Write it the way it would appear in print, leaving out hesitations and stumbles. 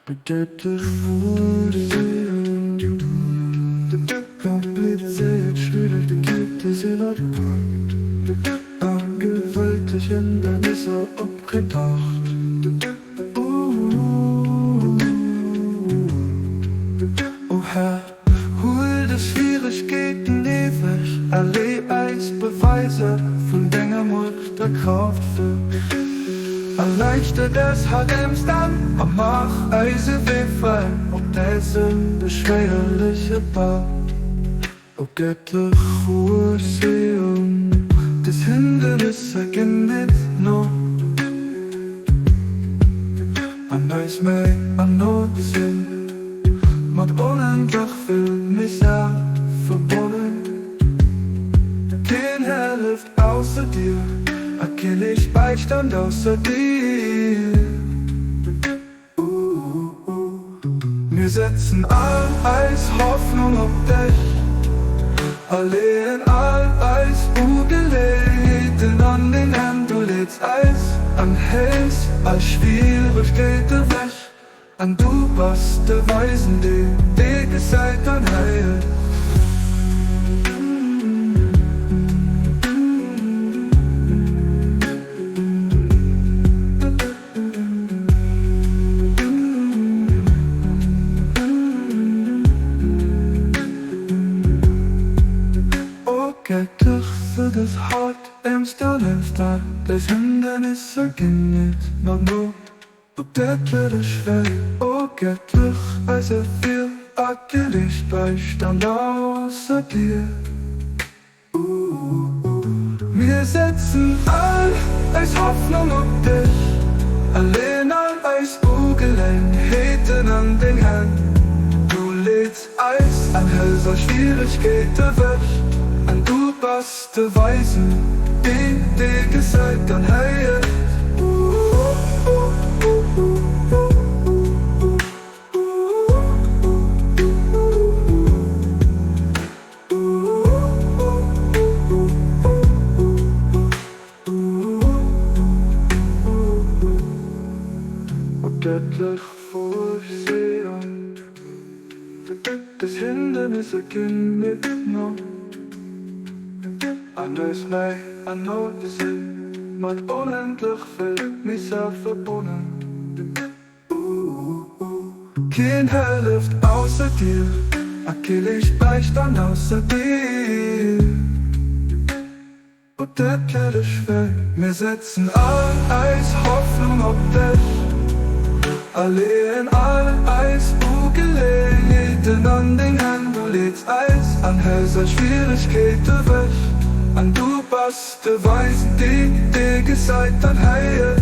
Bedeutet wurde kompliziert, schwierig, gibt es in der angewaltig Hindernisse abgedacht. Oh Herr, hol die Schwierigkeiten ewig, alle Eisbeweise von deiner Macht der Kraft für. Erleichter das Hagems dann, und mach Eise wehfall, ob dessen beschwerliche Bau. O göttlich Urseum, des Hindernisse genit no. An eis mei, an not sinn, mat unendlich viel Misser verbunden. Kein Herr hilft außer dir, kenn ich Beistand außer dir. Wir setzen all Eis Hoffnung auf dich, allein all Eis Ungelegenheiten an den Herrn. Du lädst Eis an Hels, all Schwierigkeiten weg, an du was der Weisen, die gesagt an Heil. Göttlich für das Hart im Stillstand, das Hindernisse genit noch nur. Ob der Tür schwer, oh göttlich, also viel abgelegt Beistand außer dir. Wir setzen all als Hoffnung auf dich, allein all als Ungelegenheiten an den Herrn. Du lädst Eis an Hölzer Schwierigkeiten weg, an du bist der Weisen, die gesagt an Heil. Göttlich Vorsehung, das Hindernisse gehen mitgenommen. Anders mei, an not sinn, mat unendlich viel Misser verbunden. Kein Herr hilft außer dir, kenn ich Beistand außer dir. Und der Kette schwer, wir setzen all Eis Hoffnung auf dich, allein all Eis Ungelegenheiten an den Herrn. Du lädst Eis an Hölzer Schwierigkeiten weg, an du bist der Weisen, die gesagt an Heil.